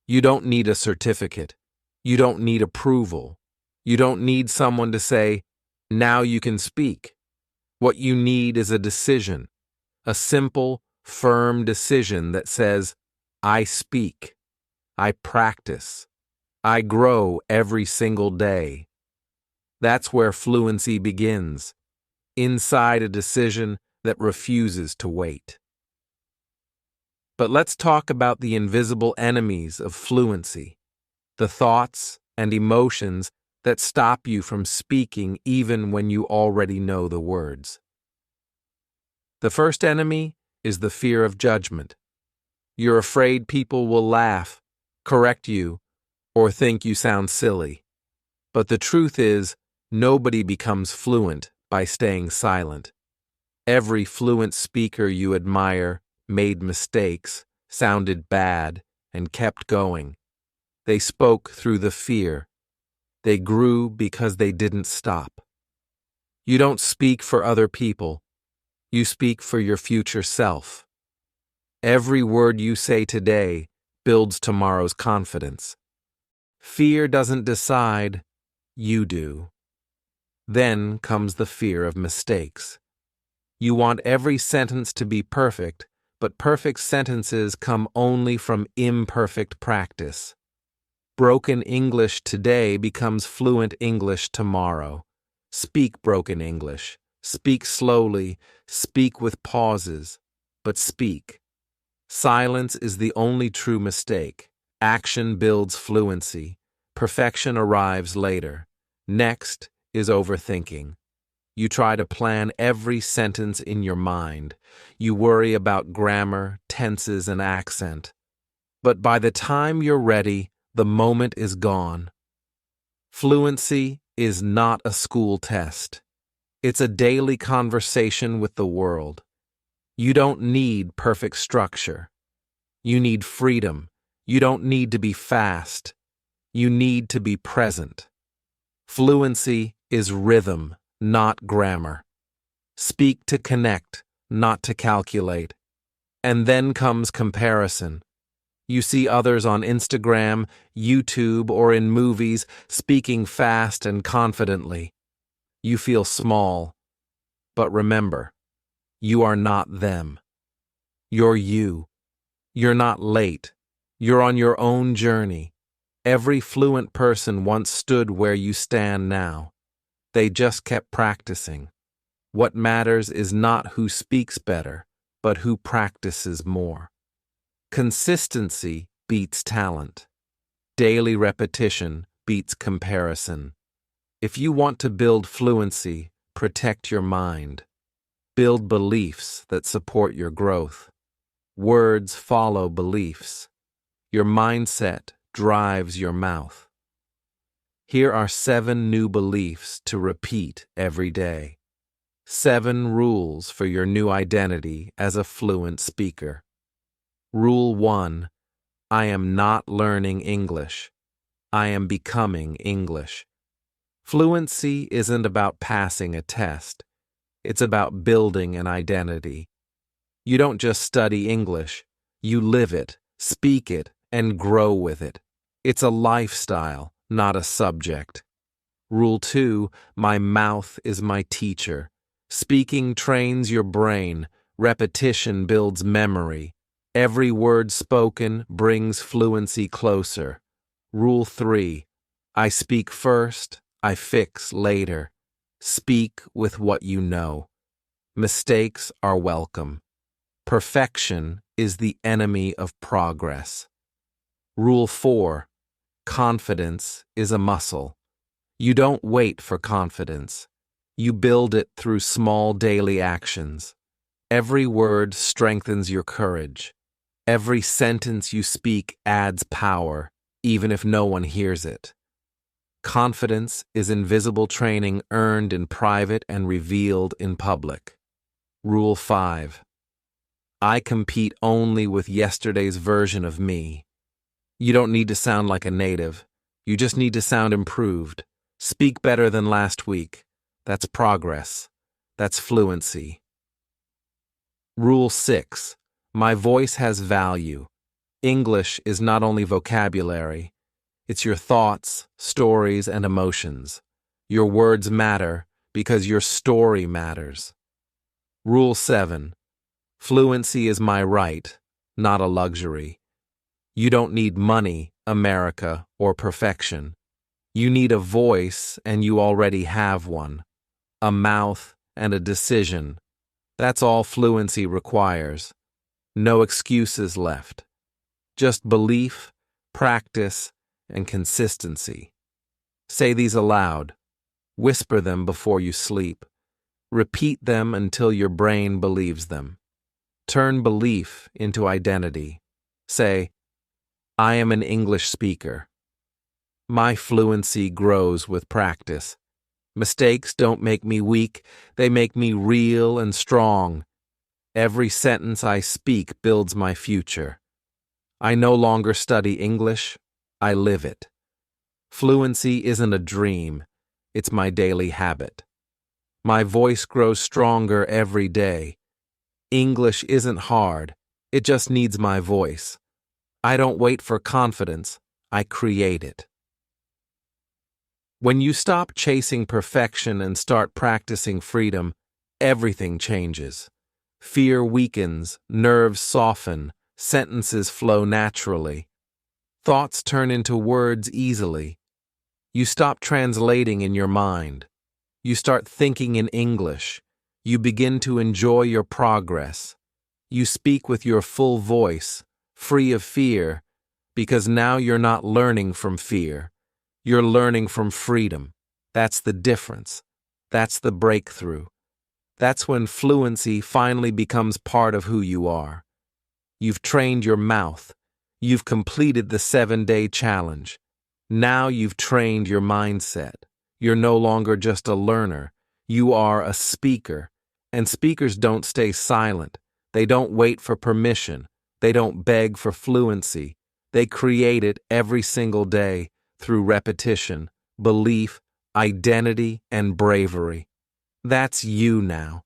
Speaker 1: You don't need a certificate. You don't need approval. You don't need someone to say, now you can speak. What you need is a decision, a simple, firm decision that says, I speak, I practice, I grow every single day. That's where fluency begins, inside a decision that refuses to wait. But let's talk about the invisible enemies of fluency, the thoughts and emotions that stop you from speaking even when you already know the words. The first enemy is the fear of judgment. You're afraid people will laugh, correct you, or think you sound silly. But the truth is, nobody becomes fluent by staying silent. Every fluent speaker you admire made mistakes, sounded bad, and kept going. They spoke through the fear. They grew because they didn't stop. You don't speak for other people. You speak for your future self. Every word you say today builds tomorrow's confidence. Fear doesn't decide, you do. Then comes the fear of mistakes. You want every sentence to be perfect, but perfect sentences come only from imperfect practice. Broken English today becomes fluent English tomorrow. Speak broken English. Speak slowly. Speak with pauses. But speak. Silence is the only true mistake. Action builds fluency. Perfection arrives later. Next is overthinking. You try to plan every sentence in your mind. You worry about grammar, tenses, and accent. But by the time you're ready, the moment is gone. Fluency is not a school test. It's a daily conversation with the world. You don't need perfect structure. You need freedom. You don't need to be fast. You need to be present. Fluency is rhythm, not grammar. Speak to connect, not to calculate. And then comes comparison. You see others on Instagram, YouTube, or in movies speaking fast and confidently. You feel small. But remember, you are not them. You're you. You're not late. You're on your own journey. Every fluent person once stood where you stand now. They just kept practicing. What matters is not who speaks better, but who practices more. Consistency beats talent. Daily repetition beats comparison. If you want to build fluency, protect your mind. Build beliefs that support your growth. Words follow beliefs. Your mindset drives your mouth. Here are 7 new beliefs to repeat every day. 7 rules for your new identity as a fluent speaker. Rule 1. I am not learning English. I am becoming English. Fluency isn't about passing a test. It's about building an identity. You don't just study English. You live it, speak it, and grow with it. It's a lifestyle, not a subject. Rule 2. My mouth is my teacher. Speaking trains your brain. Repetition builds memory. Every word spoken brings fluency closer. Rule 3. I speak first, I fix later. Speak with what you know. Mistakes are welcome. Perfection is the enemy of progress. Rule 4. Confidence is a muscle. You don't wait for confidence. You build it through small daily actions. Every word strengthens your courage. Every sentence you speak adds power, even if no one hears it. Confidence is invisible training earned in private and revealed in public. Rule 5. I compete only with yesterday's version of me. You don't need to sound like a native. You just need to sound improved. Speak better than last week. That's progress. That's fluency. Rule 6. My voice has value. English is not only vocabulary. It's your thoughts, stories, and emotions. Your words matter because your story matters. Rule 7. Fluency is my right, not a luxury. You don't need money, America, or perfection. You need a voice, and you already have one. A mouth and a decision. That's all fluency requires. No excuses left. Just belief, practice, and consistency. Say these aloud. Whisper them before you sleep. Repeat them until your brain believes them. Turn belief into identity. Say, I am an English speaker. My fluency grows with practice. Mistakes don't make me weak, they make me real and strong. Every sentence I speak builds my future. I no longer study English, I live it. Fluency isn't a dream, it's my daily habit. My voice grows stronger every day. English isn't hard, it just needs my voice. I don't wait for confidence, I create it. When you stop chasing perfection and start practicing freedom, everything changes. Fear weakens, nerves soften, sentences flow naturally. Thoughts turn into words easily. You stop translating in your mind. You start thinking in English. You begin to enjoy your progress. You speak with your full voice, free of fear, because now you're not learning from fear. You're learning from freedom. That's the difference. That's the breakthrough. That's when fluency finally becomes part of who you are. You've trained your mouth. You've completed the 7-day challenge. Now you've trained your mindset. You're no longer just a learner. You are a speaker. And speakers don't stay silent. They don't wait for permission. They don't beg for fluency. They create it every single day through repetition, belief, identity, and bravery. That's you now.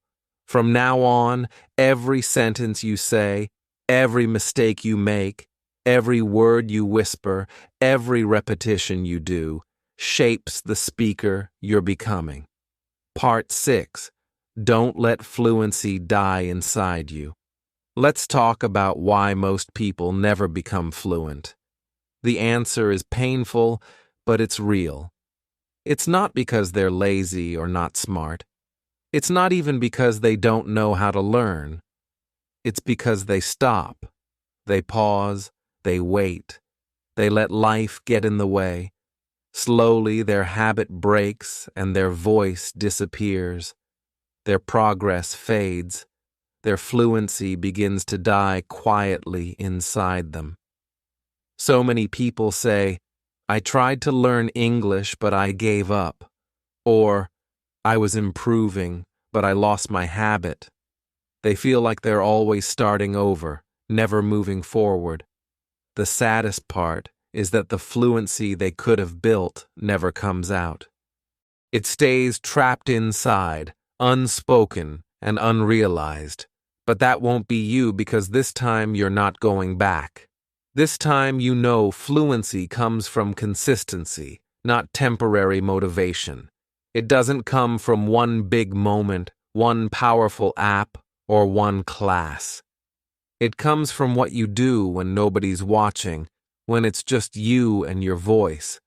Speaker 1: From now on, every sentence you say, every mistake you make, every word you whisper, every repetition you do, shapes the speaker you're becoming. Part 6. Don't let fluency die inside you. Let's talk about why most people never become fluent. The answer is painful, but it's real. It's not because they're lazy or not smart. It's not even because they don't know how to learn. It's because they stop. They pause. They wait. They let life get in the way. Slowly, their habit breaks and their voice disappears. Their progress fades. Their fluency begins to die quietly inside them. So many people say, I tried to learn English, but I gave up. Or, I was improving, but I lost my habit. They feel like they're always starting over, never moving forward. The saddest part is that the fluency they could have built never comes out. It stays trapped inside, unspoken and unrealized. But that won't be you because this time you're not going back. This time you know fluency comes from consistency, not temporary motivation. It doesn't come from one big moment, one powerful app, or one class. It comes from what you do when nobody's watching, when it's just you and your voice.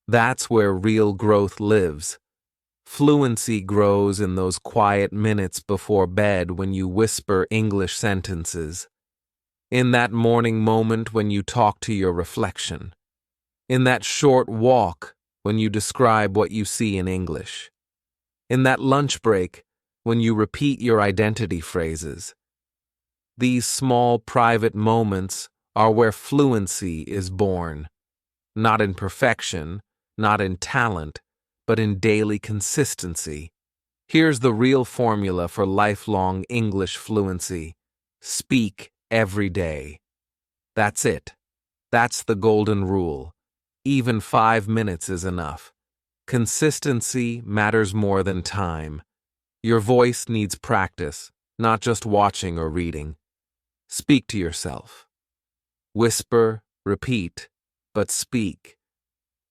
Speaker 1: That's where real growth lives. Fluency grows in those quiet minutes before bed when you whisper English sentences. In that morning moment when you talk to your reflection. In that short walk when you describe what you see in English. In that lunch break when you repeat your identity phrases. These small private moments are where fluency is born. Not in perfection, not in talent, but in daily consistency. Here's the real formula for lifelong English fluency. Speak every day. That's it. That's the golden rule. Even 5 minutes is enough. Consistency matters more than time. Your voice needs practice, not just watching or reading. Speak to yourself. Whisper, repeat, but speak.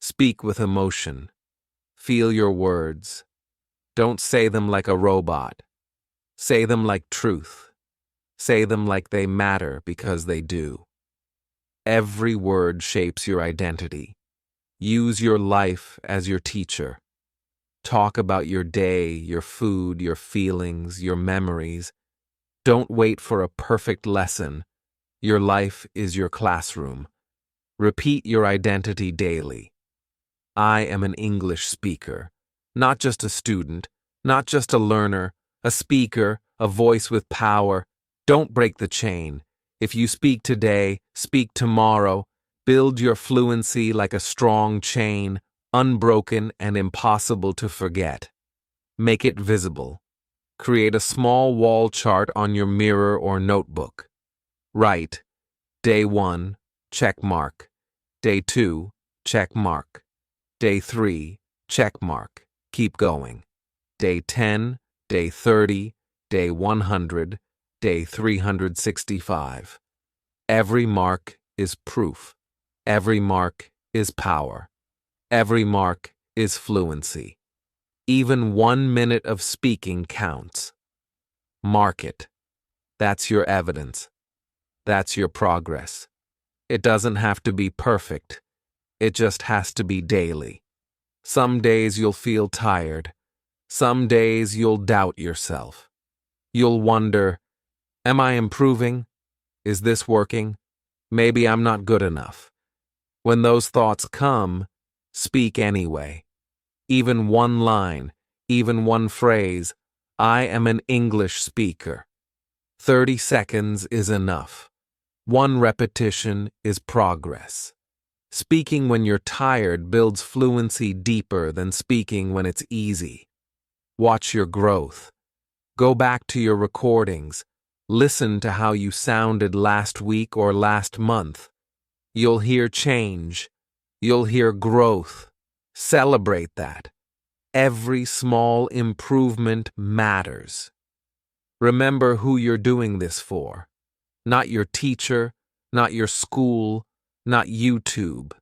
Speaker 1: Speak with emotion. Feel your words. Don't say them like a robot. Say them like truth. Say them like they matter because they do. Every word shapes your identity. Use your life as your teacher. Talk about your day, your food, your feelings, your memories. Don't wait for a perfect lesson. Your life is your classroom. Repeat your identity daily. I am an English speaker, not just a student, not just a learner, a speaker, a voice with power. Don't break the chain. If you speak today, speak tomorrow. Build your fluency like a strong chain, unbroken and impossible to forget. Make it visible. Create a small wall chart on your mirror or notebook. Write, Day 1, check mark. Day 2, check mark. Day 3, check mark. Keep going. Day 10, Day 30, Day 100, Day 365. Every mark is proof. Every mark is power. Every mark is fluency. Even 1 minute of speaking counts. Mark it. That's your evidence. That's your progress. It doesn't have to be perfect. It just has to be daily. Some days you'll feel tired. Some days you'll doubt yourself. You'll wonder, am I improving? Is this working? Maybe I'm not good enough. When those thoughts come, speak anyway. Even one line, even one phrase, I am an English speaker. 30 seconds is enough. One repetition is progress. Speaking when you're tired builds fluency deeper than speaking when it's easy. Watch your growth. Go back to your recordings. Listen to how you sounded last week or last month. You'll hear change. You'll hear growth. Celebrate that. Every small improvement matters. Remember who you're doing this for. Not your teacher, not your school, not YouTube.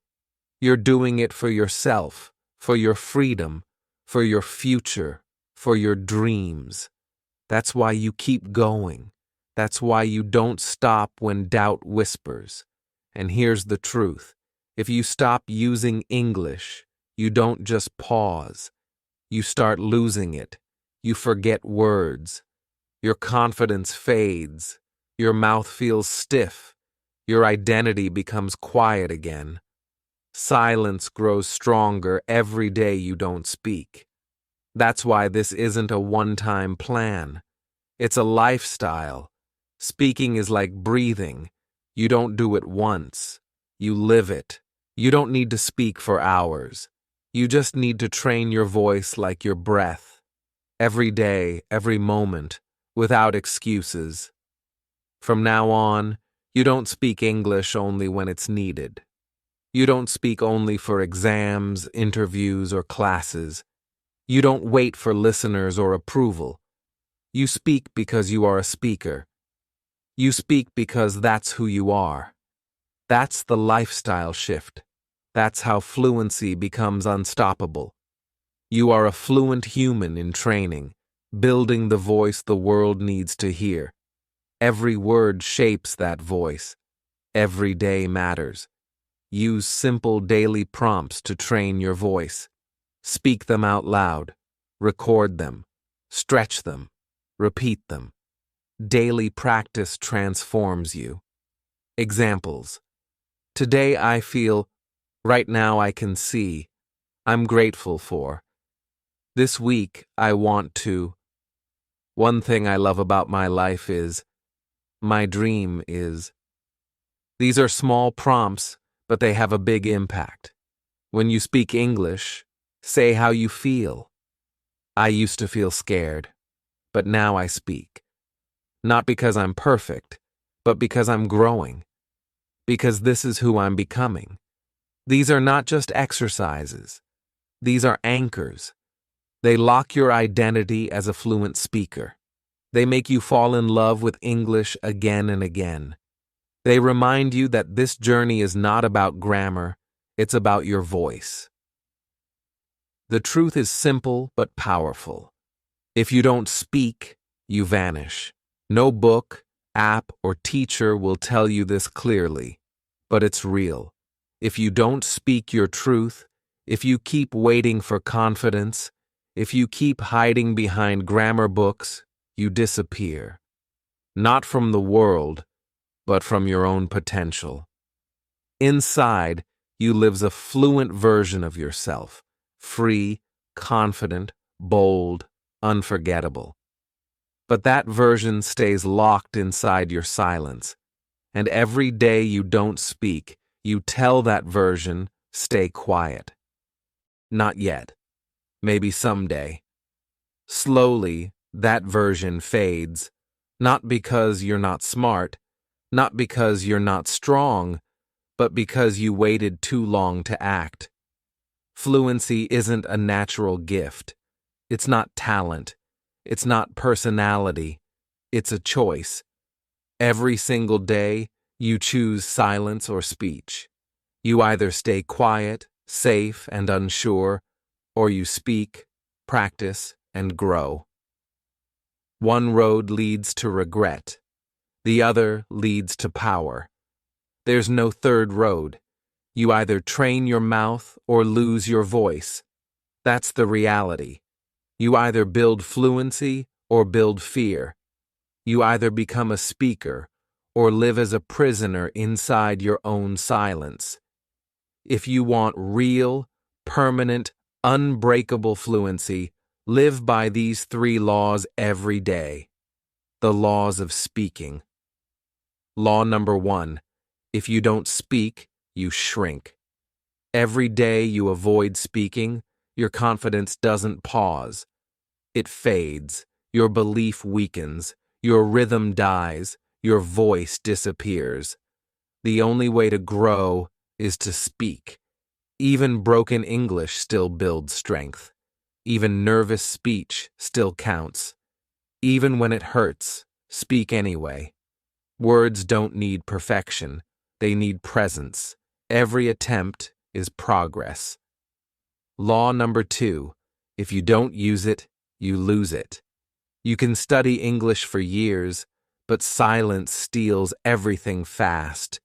Speaker 1: You're doing it for yourself, for your freedom, for your future, for your dreams. That's why you keep going. That's why you don't stop when doubt whispers. And here's the truth. If you stop using English, you don't just pause. You start losing it. You forget words. Your confidence fades. Your mouth feels stiff. Your identity becomes quiet again. Silence grows stronger every day you don't speak. That's why this isn't a one-time plan. It's a lifestyle. Speaking is like breathing. You don't do it once. You live it. You don't need to speak for hours. You just need to train your voice like your breath. Every day, every moment, without excuses. From now on, you don't speak English only when it's needed. You don't speak only for exams, interviews, or classes. You don't wait for listeners or approval. You speak because you are a speaker. You speak because that's who you are. That's the lifestyle shift. That's how fluency becomes unstoppable. You are a fluent human in training, building the voice the world needs to hear. Every word shapes that voice. Every day matters. Use simple daily prompts to train your voice. Speak them out loud. Record them. Stretch them. Repeat them. Daily practice transforms you. Examples. Today I feel, right now I can see, I'm grateful for. This week I want to. One thing I love about my life is, my dream is. These are small prompts, but they have a big impact. When you speak English, say how you feel. I used to feel scared, but now I speak. Not because I'm perfect, but because I'm growing. Because this is who I'm becoming. These are not just exercises. These are anchors. They lock your identity as a fluent speaker. They make you fall in love with English again and again. They remind you that this journey is not about grammar, it's about your voice. The truth is simple but powerful. If you don't speak, you vanish. No book, app, or teacher will tell you this clearly, but it's real. If you don't speak your truth, if you keep waiting for confidence, if you keep hiding behind grammar books, you disappear. Not from the world, but from your own potential. Inside, you lives a fluent version of yourself, free, confident, bold, unforgettable. But that version stays locked inside your silence, and every day you don't speak, you tell that version, stay quiet. Not yet. Maybe someday. Slowly, that version fades, not because you're not smart, not because you're not strong, but because you waited too long to act. Fluency isn't a natural gift. It's not talent. It's not personality. It's a choice. Every single day, you choose silence or speech. You either stay quiet, safe, and unsure, or you speak, practice, and grow. One road leads to regret. The other leads to power. There's no third road. You either train your mouth or lose your voice. That's the reality. You either build fluency or build fear. You either become a speaker or live as a prisoner inside your own silence. If you want real, permanent, unbreakable fluency, live by these 3 laws every day. The laws of speaking. Law number 1. If you don't speak, you shrink. Every day you avoid speaking, your confidence doesn't pause. It fades, your belief weakens, your rhythm dies, your voice disappears. The only way to grow is to speak. Even broken English still builds strength. Even nervous speech still counts. Even when it hurts, speak anyway. Words don't need perfection. They need presence. Every attempt is progress. Law number 2. If you don't use it, you lose it. You can study English for years, but silence steals everything fast.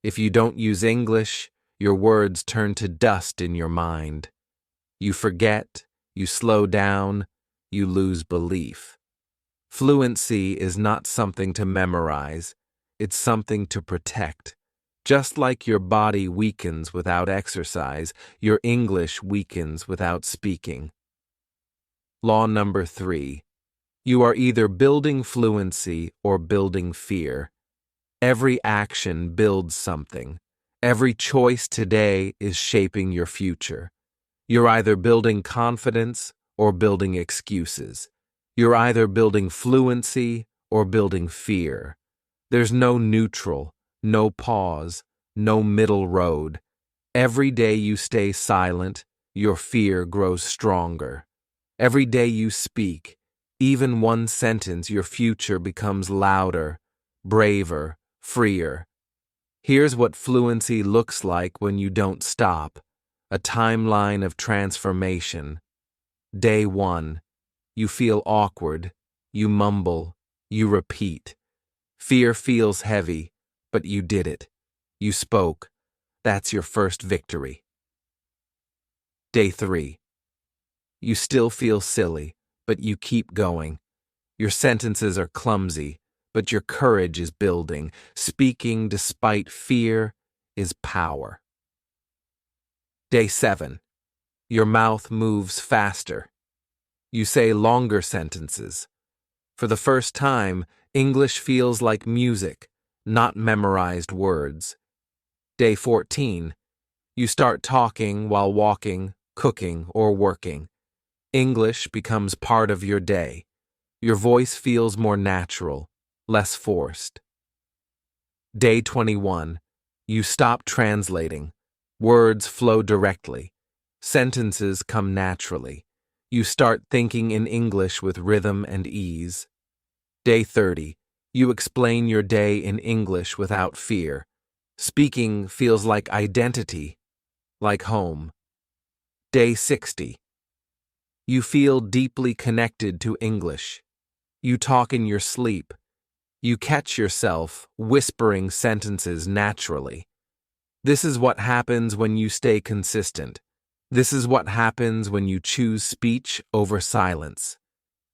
Speaker 1: If you don't use English, your words turn to dust in your mind. You forget, you slow down, you lose belief. Fluency is not something to memorize, it's something to protect. Just like your body weakens without exercise, your English weakens without speaking. Law number 3. You are either building fluency or building fear. Every action builds something. Every choice today is shaping your future. You're either building confidence or building excuses. You're either building fluency or building fear. There's no neutral, no pause, no middle road. Every day you stay silent, your fear grows stronger. Every day you speak, even one sentence, your future becomes louder, braver, freer. Here's what fluency looks like when you don't stop. A timeline of transformation. Day 1. You feel awkward. You mumble. You repeat. Fear feels heavy, but you did it. You spoke. That's your first victory. Day 3. You still feel silly, but you keep going. Your sentences are clumsy, but your courage is building. Speaking despite fear is power. Day 7. Your mouth moves faster. You say longer sentences. For the first time, English feels like music, not memorized words. Day 14. You start talking while walking, cooking, or working. English becomes part of your day. Your voice feels more natural, less forced. Day 21. You stop translating. Words flow directly. Sentences come naturally. You start thinking in English with rhythm and ease. Day 30. You explain your day in English without fear. Speaking feels like identity, like home. Day 60. You feel deeply connected to English. You talk in your sleep. You catch yourself whispering sentences naturally. This is what happens when you stay consistent. This is what happens when you choose speech over silence.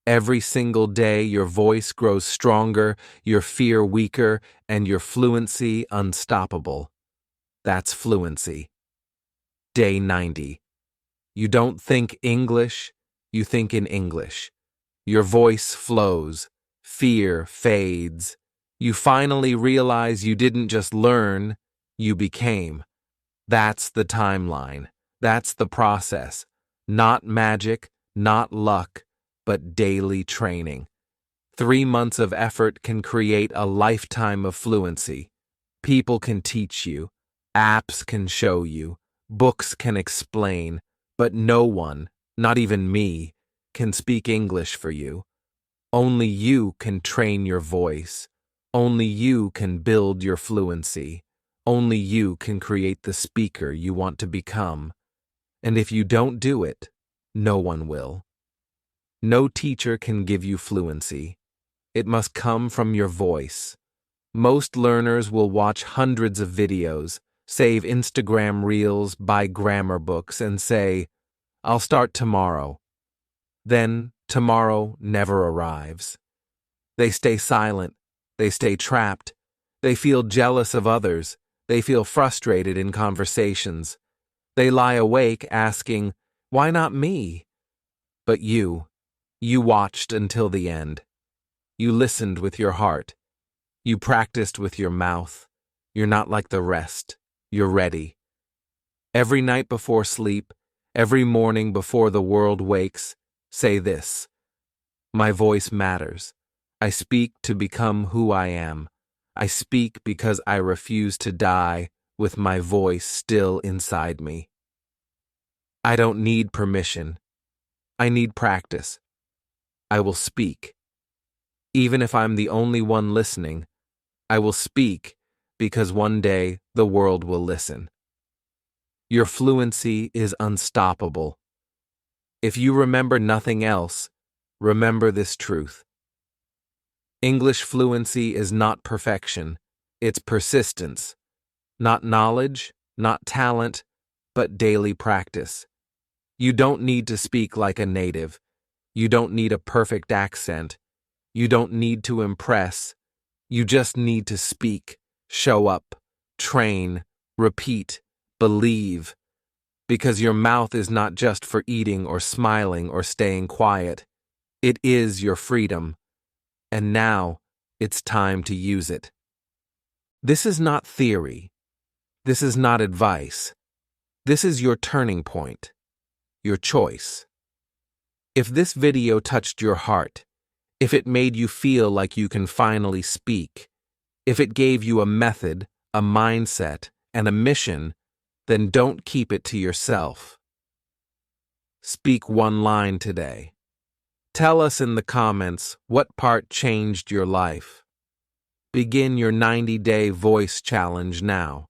Speaker 1: Every single day, your voice grows stronger, your fear weaker, and your fluency unstoppable. That's fluency. Day 90. You don't think English, you think in English. Your voice flows, fear fades. You finally realize you didn't just learn, you became. That's the timeline. That's the process. Not magic, not luck, but daily training. 3 months of effort can create a lifetime of fluency. People can teach you, apps can show you, books can explain, but no one, not even me, can speak English for you. Only you can train your voice. Only you can build your fluency. Only you can create the speaker you want to become. And if you don't do it, no one will. No teacher can give you fluency. It must come from your voice. Most learners will watch hundreds of videos, save Instagram reels, buy grammar books, and say, "I'll start tomorrow." Then, tomorrow never arrives. They stay silent. They stay trapped. They feel jealous of others. They feel frustrated in conversations. They lie awake asking, "Why not me?" But you watched until the end. You listened with your heart. You practiced with your mouth. You're not like the rest. You're ready. Every night before sleep, every morning before the world wakes, say this: my voice matters. I speak to become who I am. I speak because I refuse to die with my voice still inside me. I don't need permission. I need practice. I will speak. Even if I'm the only one listening, I will speak because one day the world will listen. Your fluency is unstoppable. If you remember nothing else, remember this truth. English fluency is not perfection, it's persistence. Not knowledge, not talent, but daily practice. You don't need to speak like a native. You don't need a perfect accent. You don't need to impress. You just need to speak, show up, train, repeat, believe. Because your mouth is not just for eating or smiling or staying quiet. It is your freedom. And now, it's time to use it. This is not theory. This is not advice. This is your turning point, your choice. If this video touched your heart, if it made you feel like you can finally speak, if it gave you a method, a mindset, and a mission, then don't keep it to yourself. Speak one line today. Tell us in the comments what part changed your life. Begin your 90-day voice challenge now.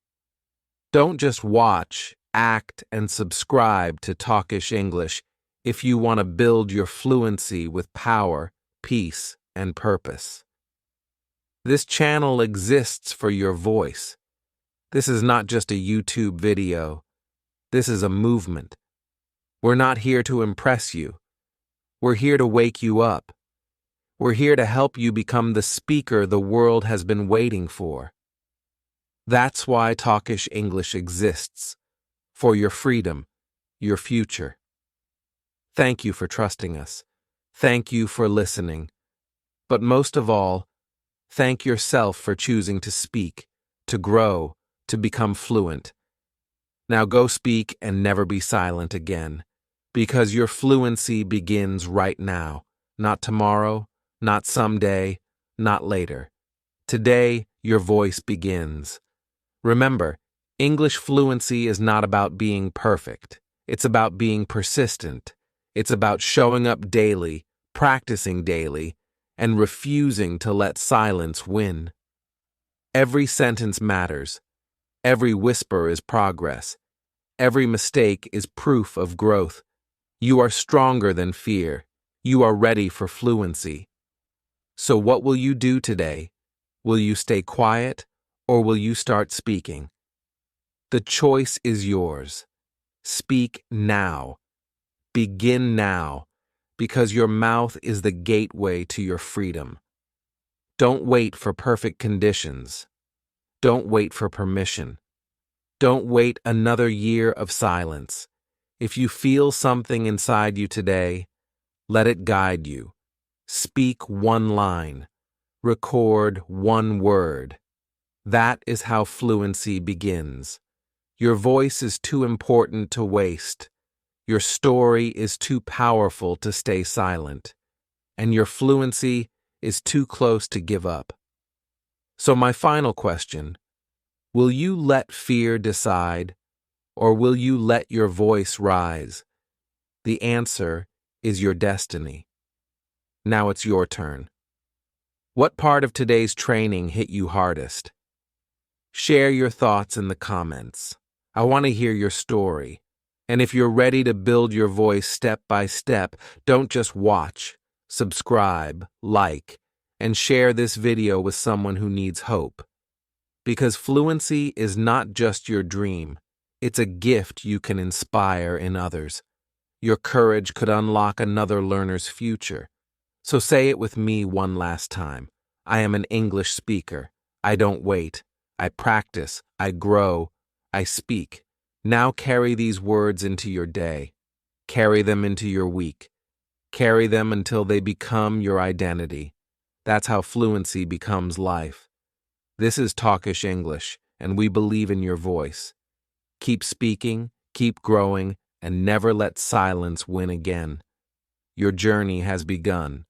Speaker 1: Don't just watch, act, and subscribe to Talkish English if you want to build your fluency with power, peace, and purpose. This channel exists for your voice. This is not just a YouTube video. This is a movement. We're not here to impress you. We're here to wake you up. We're here to help you become the speaker the world has been waiting for. That's why Talkish English exists. For your freedom, your future. Thank you for trusting us. Thank you for listening. But most of all, thank yourself for choosing to speak, to grow, to become fluent. Now go speak and never be silent again, because your fluency begins right now, not tomorrow, not someday, not later. Today, your voice begins. Remember, English fluency is not about being perfect. It's about being persistent. It's about showing up daily, practicing daily, and refusing to let silence win. Every sentence matters. Every whisper is progress. Every mistake is proof of growth. You are stronger than fear. You are ready for fluency. So what will you do today? Will you stay quiet, or will you start speaking? The choice is yours. Speak now. Begin now, because your mouth is the gateway to your freedom. Don't wait for perfect conditions. Don't wait for permission. Don't wait another year of silence. If you feel something inside you today, let it guide you. Speak one line. Record one word. That is how fluency begins. Your voice is too important to waste. Your story is too powerful to stay silent. And your fluency is too close to give up. So my final question, will you let fear decide, or will you let your voice rise? The answer is your destiny. Now it's your turn. What part of today's training hit you hardest? Share your thoughts in the comments. I want to hear your story. And if you're ready to build your voice step by step, don't just watch. Subscribe, like, and share this video with someone who needs hope. Because fluency is not just your dream. It's a gift you can inspire in others. Your courage could unlock another learner's future. So say it with me one last time. I am an English speaker. I don't wait. I practice. I grow. I speak. Now carry these words into your day. Carry them into your week. Carry them until they become your identity. That's how fluency becomes life. This is Talkish English, and we believe in your voice. Keep speaking, keep growing, and never let silence win again. Your journey has begun.